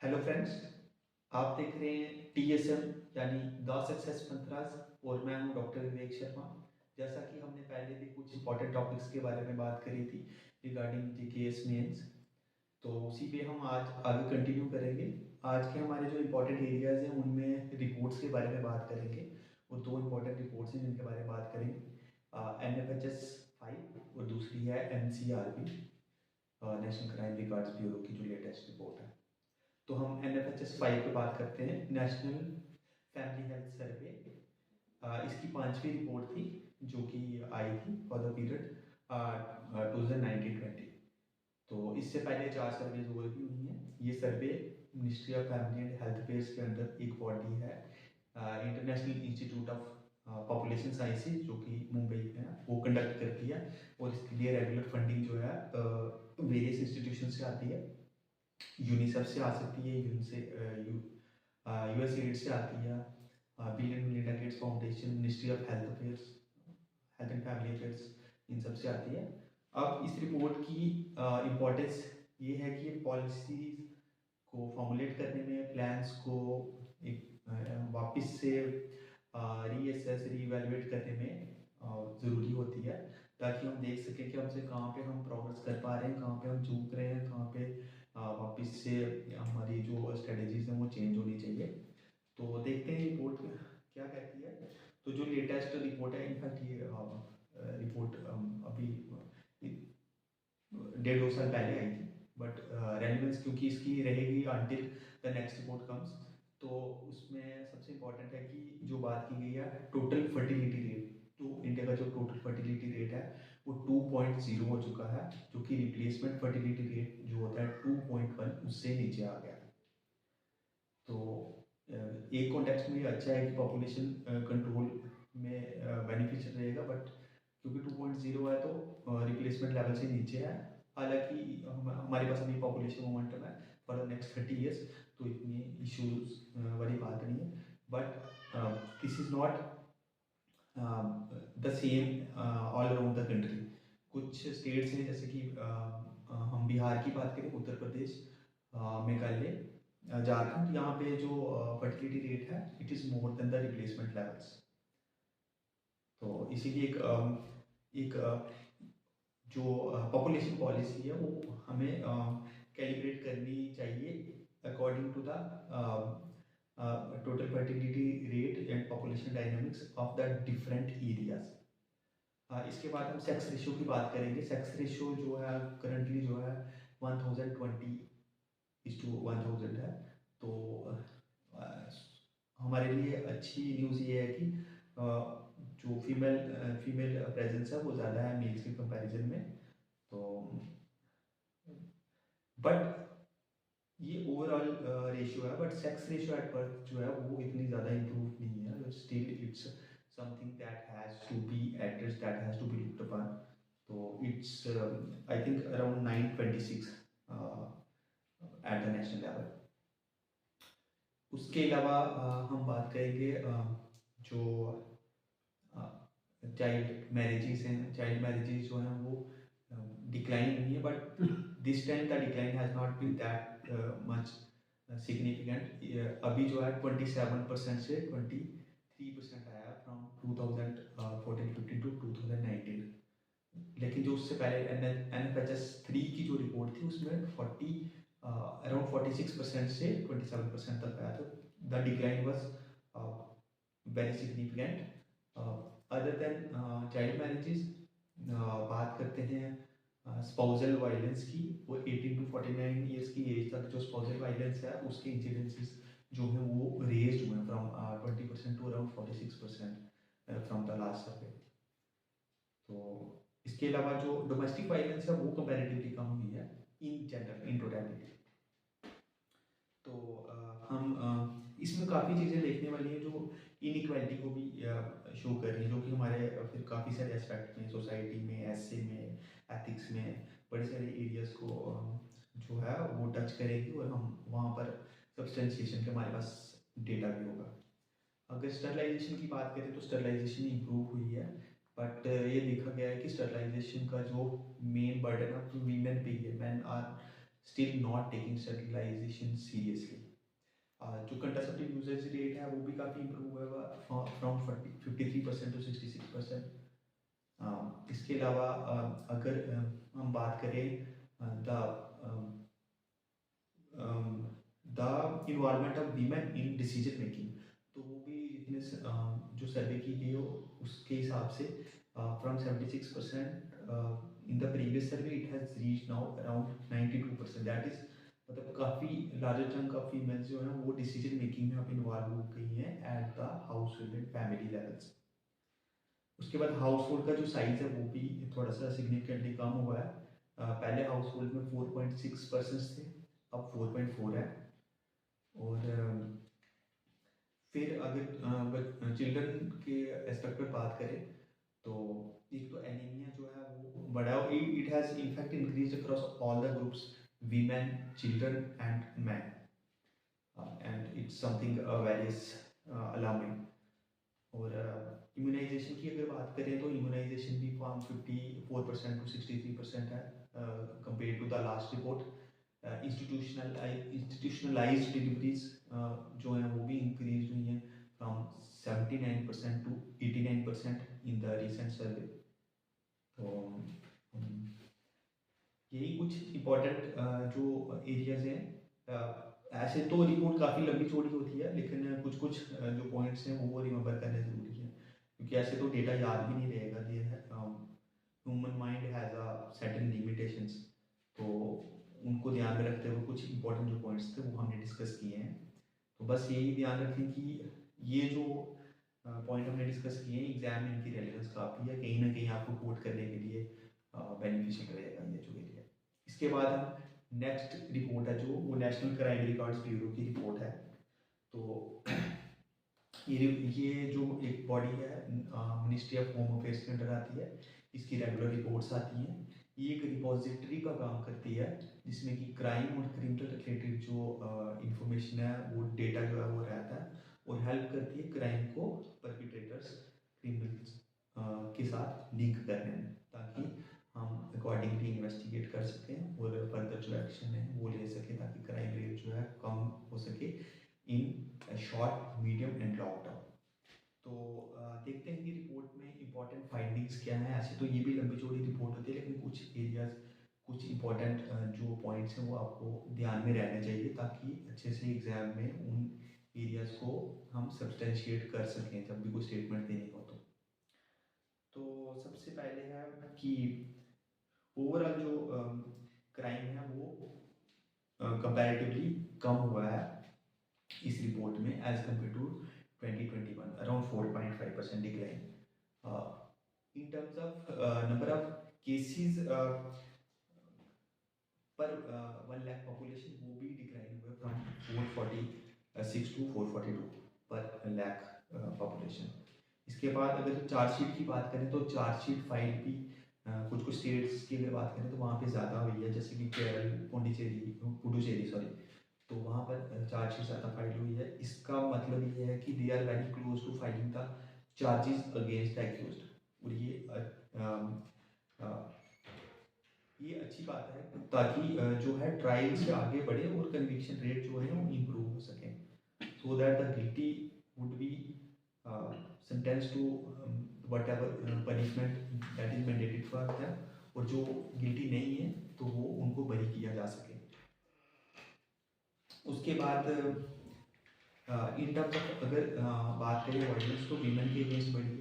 Hello friends. आप देख रहे हैं TSM यानी द सक्सेस मंत्रास और मैं हूं डॉक्टर विवेक शर्मा। जैसा कि हमने पहले भी कुछ इंपॉर्टेंट टॉपिक्स के बारे में बात करी थी रिगार्डिंग जीकेएस मेंस, तो उसी पे हम आज आगे कंटिन्यू करेंगे। आज के हमारे जो इम्पोर्टेंट एरियाज हैं उनमें रिपोर्ट्स के बारे में बात करेंगे और दो इम्पोर्टेंट रिपोर्ट्स हैं जिनके बारे में बात करेंगे। NFHS 5 और दूसरी है NCRB national crime records bureau की जो लेटेस्ट रिपोर्ट है। तो हम NFHS 5 पे बात करते हैं, नेशनल फैमिली हेल्थ सर्वे। इसकी पांचवी रिपोर्ट थी जो कि आई थी फॉर द पीरियड 2019-20। तो इससे पहले चार सर्वेज और भी हुई हैं। ये सर्वे ministry of family and health affairs के अंदर एक बॉडी है, international institute of population sciences जो कि मुंबई में है, वो कंडक्ट करती है। और इसके लिए रेगुलर फंडिंग जो है वेरियस इंस्टीट्यूशन से आती है। यूनिसेफ से आ सकती है, US एड से आती है, Bill and Melinda Gates Foundation, ministry of health affairs, health and family affairs, इन सब से आती है। अब इस रिपोर्ट की इम्पोर्टेंस ये है कि पॉलिसीज को फॉर्मुलेट करने में, प्लान्स को एक वापस से रीअसेस रीवैल्यूएट करने में ज़रूरी होती है, ताकि हम देख सकें कि हमसे कहाँ पे हम प्रोग्रेस कर पा रहे हैं, कहाँ पे हम चूक रहे हैं, कहाँ पे वापस से हमारी जो स्ट्रेटजीज हैं वो चेंज होनी चाहिए। तो देखते हैं रिपोर्ट क्या कहती है। तो जो लेटेस्ट रिपोर्ट है, इनफैक्ट ये रिपोर्ट अभी 1.5-2 साल पहले आई थी, बट रेलिवेंस क्योंकि इसकी रहेगी until the next report comes. तो उसमें सबसे इम्पोर्टेंट है कि जो बात की गई है टोटल फर्टिलिटी रेट, तो इंडिया का जो टोटल फर्टिलिटी रेट है वो 2.0 हो चुका है, जो कि रिप्लेसमेंट फर्टिलिटी रेट जो होता है 2.1 उससे नीचे आ गया। तो एक कॉन्टेक्स्ट में ये अच्छा है कि पॉपुलेशन कंट्रोल में बेनिफिशियल रहेगा, बट क्योंकि 2.0 है तो रिप्लेसमेंट लेवल से नीचे है। हालांकि हमारे पास अभी पॉपुलेशन मोमेंटम है फॉर द नेक्स्ट 30 ईयर्स, तो इतनी इश्यूज वाली बात नहीं है। But this is not the same all around the country. कुछ स्टेट्स हैं जैसे कि हम बिहार की बात करें, उत्तर प्रदेश, मेघालय, झारखंड, यहाँ पे जो फर्टिलिटी रेट है it is more than the replacement levels. तो इसीलिए एक जो पॉपुलेशन पॉलिसी है वो हमें कैलिब्रेट करनी चाहिए according to the total fertility rate and population dynamics of the different areas. इसके बाद हम सेक्स रेशियो की बात करेंगे। सेक्स रेशियो जो है करंटली जो है 1020:1000 है। तो हमारे लिए अच्छी न्यूज़ ये है कि जो फीमेल प्रेजेंस है वो ज़्यादा है मेल्स के कंपैरिजन में। तो बट ये ओवरऑल रेशियो है, but sex ratio at birth जो है वो इतनी ज़्यादा इम्प्रूव नहीं है। Still it's something that has to be addressed, that has to be looked upon. तो it's I think around 926 at the national level. उसके अलावा हम बात करेंगे जो चाइल्ड मैरिजेस हैं। चाइल्ड मैरिजेस जो हैं वो डिक्लाइन हुई है, but this time the decline has not been that much significant. अभी जो है 27% से 23% आया फ्रॉम 2014-15 टू 2019। लेकिन जो उससे पहले NFHS 3 की जो रिपोर्ट थी उसमें अराउंड 46% से 27% तक आया। तो the decline was very significant. Other than child marriages, बात करते हैं स्पाउजल वायलेंस की। वो 18 टू 49 ईयर्स की एज तक जो स्पाउजल वायलेंस है उसके इंसिडेंसेस जो हैं वो रेज हुए हैं from 20% to around 46% from the last survey. तो इसके अलावा जो डोमेस्टिक वायलेंस है वो कंपैरेटिवली कम हुई है इन जनरल, इन टोटलिटी। तो हम इसमें काफ़ी चीज़ें देखने वाली हैं जो इनइक्वालिटी को भी शो कर रही हैं, जो कि हमारे फिर काफ़ी सारे एस्पेक्ट में, सोसाइटी में, एसे में, एथिक्स में, बड़े सारे एरियाज को जो है वो टच करेगी। और हम वहाँ पर सब्सटेंशिएशन के हमारे पास डेटा भी होगा। अगर स्टरलाइजेशन की बात करें तो स्टरलाइजेशन इम्प्रूव हुई है, बट ये देखा गया है कि स्टरलाइजेशन का जो मेन बर्डन है वो वीमेन पे ही है। Man are still not taking sterilization seriously. जो कंट्रासेप्टिव यूजेज रेट है वो भी काफ़ी इंप्रूव हुआ है फ्रॉम 53% टू 66%। इसके अलावा अगर हम बात करें the the involvement of women in decision making, तो वो भी जितने जो सर्वे की गई हो उसके हिसाब से from 76% in the previous survey it has reach now around 92%। That is मतलब काफ़ी लार्जर चंक ऑफ फीमेल्स जो है वो डिसीजन मेकिंग में अब इन्वॉल्व हो गई हैं at the house hold and family levels. उसके बाद हाउस होल्ड का जो साइज़ है वो भी थोड़ा सा सिग्निफिकेंटली कम हुआ है। पहले हाउस होल्ड में 4.6% थे, अब 4.4 है। और फिर अगर चिल्ड्रन के एस्पेक्ट पर बात करें तो एक तो एनीमिया जो है वो बढ़ा, it has in fact increase across all the groups, women, children and man, and it's something very alarming. और इम्यूनाइजेशन की अगर बात करें तो इम्यूनाइजेशन भी फ्रॉम 54% टू 63% है compare to the last report. Institutionalised deliveries जो हैं वो भी इंक्रीज हुई हैं from 79% to 89% in the recent survey. तो यही कुछ इम्पोर्टेंट जो एरियाज हैं। ऐसे तो रिपोर्ट काफ़ी लंबी चौड़ी होती है, लेकिन कुछ कुछ जो पॉइंट्स हैं वो रिमेंबर करने ज़रूरी है, क्योंकि ऐसे तो डेटा याद भी नहीं रहेगा। ये है human mind has a certain limitations, तो उनको ध्यान में रखते हुए कुछ इंपॉर्टेंट जो पॉइंट्स थे वो हमने डिस्कस किए हैं। तो बस यही ध्यान रखें कि ये जो पॉइंट हमने डिस्कस किए हैं एग्जाम में इनकी रेलेवेंस काफ़ी है, कहीं ना कहीं आपको कोट करने के लिए बेनिफिशियल रहेगा ये जो एरिया। इसके बाद हम नेक्स्ट रिपोर्ट है जो वो नेशनल क्राइम रिकॉर्ड्स ब्यूरो की रिपोर्ट है। तो ये जो एक बॉडी है मिनिस्ट्री ऑफ होम अफेयर्स के अंडर आती है, इसकी रेगुलर रिपोर्ट्स आती हैं। ये एक रिपोजिटरी का काम करती है जिसमें कि क्राइम और क्रिमिनल रिलेटेड जो इंफॉर्मेशन है वो डेटा जो है वो रहता है, और हेल्प करती है क्राइम को परपिट्रेटर्स क्रिमिनल्स के साथ लिंक करने में, ताकि हम अकॉर्डिंगली इन्वेस्टिगेट कर सकें और फर्दर जो एक्शन है वो ले सकें, ताकि क्राइम रेट जो है कम हो सके in short, medium and long term. तो देखते हैं कि रिपोर्ट में इंपॉर्टेंट फाइंडिंग्स क्या हैं। ऐसे तो ये भी लंबी चौड़ी रिपोर्ट होती है, लेकिन कुछ एरियाज, कुछ इंपॉर्टेंट जो पॉइंट्स हैं वो आपको ध्यान में रहने चाहिए, ताकि अच्छे से एग्जाम में उन एरियाज को हम सब्सटेंशिएट कर सकें जब भी कोई स्टेटमेंट देनी हो। तो सबसे पहले है कि ओवरऑल जो क्राइम है वो कंपैरेटिवली कम हुआ है इस रिपोर्ट में as compare to 2021, around 4.5% decline. In terms of number of cases पर 1 लाख पॉपुलेशन, वो भी डिक्लाइन हुआ फ्रॉम 446 टू 442 पर लाख पॉपुलेशन। इसके बाद अगर चार्जशीट की बात करें तो चार्जशीट फाइल भी कुछ कुछ स्टेट्स की अगर बात करें तो वहाँ पे ज़्यादा हुई है, जैसे कि केरल, पुडुचेरी सॉरी, तो वहाँ पर चार्जशीट ज़्यादा फाइल हुई है। इसका मतलब ये है कि they are very close to filing the charges against the accused, और ये अच्छी बात है, ताकि जो है ट्रायल से आगे बढ़े और कन्विक्शन रेट जो है वो इम्प्रूव हो सके, so that the guilty would be sentenced to whatever punishment that is mandated for them, और जो गिल्टी नहीं है तो वो उनको बरी किया जा सके। उसके बाद इन टर्म्स ऑफ अगर बात करें वायलेंस, तो वीमेन के अगेंस्ट बढ़ी है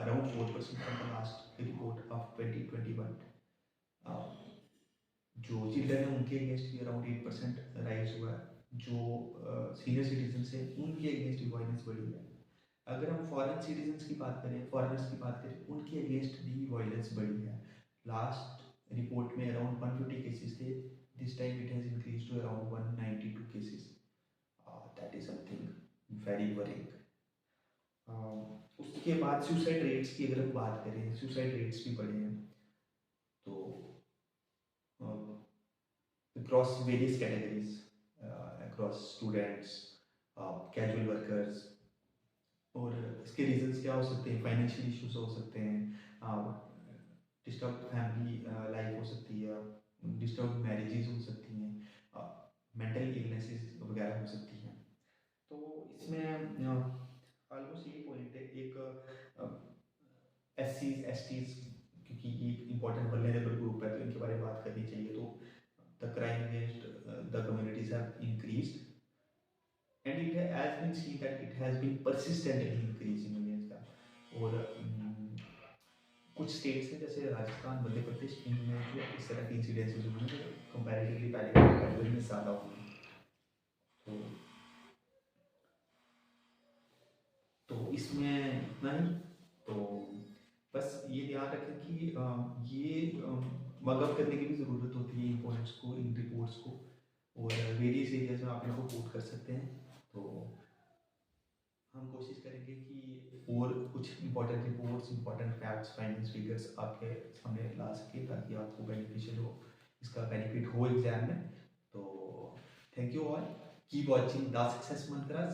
around 4% from the last report of 2021। जो चिल्ड्रन है उनके अगेंस्ट भी अराउंड 8% राइज हुआ है। जो सीनियर सिटीजन है उनके अगेंस्ट भी वायलेंस बढ़ी है। अगर हम फॉरेन सिटीजन्स की बात करें, फॉरेनर्स की बात करें, उनके अगेंस्ट भी वायलेंस बढ़ी है। लास्ट रिपोर्ट में अराउंड 150 केसेस थे, this time it has increase to around 192 cases. That is something very worrying. उसके बाद सुसाइड रेट्स की अगर हम बात करें, सुसाइड रेट्स भी बढ़े हैं। तो across various categories, across students, casual workers, और इसके रीजंस क्या हो सकते हैं? फाइनेंशियल इश्यूज हो सकते हैं, डिस्टर्ब फैमिली लाइफ हो सकती है, डिस्टर्ब मैरिजेज हो सकती हैं, मेंटल इलनेसेस वगैरह हो सकती हैं। तो इसमें ऑलमोस्ट ये पॉइंट है, एक एस सीज एस टीज, क्योंकि ये इंपॉर्टेंट वल्नरेबल ग्रुप है तो इनके बारे में बात करनी चाहिए। तो the crime against the communities have increased and it has been seen that it has been persistently increasing against them। और कुछ स्टेट्स हैं जैसे राजस्थान, मध्य प्रदेश, इनमें जो इस तरह के इंसिडेंसेस हुए हैं कंपैरेटिवली पहले कंपैरेटिवली में ज़्यादा हुए हैं। तो इसमें इतना ही। तो बस ये ध्यान रखें कि ये मगअप करने की भी ज़रूरत होती है इन पॉइंट्स को, इन रिपोर्ट्स को, और वेरियस एरियाज में आप इनको कोट कर सकते हैं। तो हम कोशिश करेंगे कि और कुछ important reports, important facts, finance figures आपके सामने ला सके ताकि आपको बेनिफिशियल हो, इसका बेनिफिट हो एग्जाम में। तो thank you all, keep watching the success मंत्रस।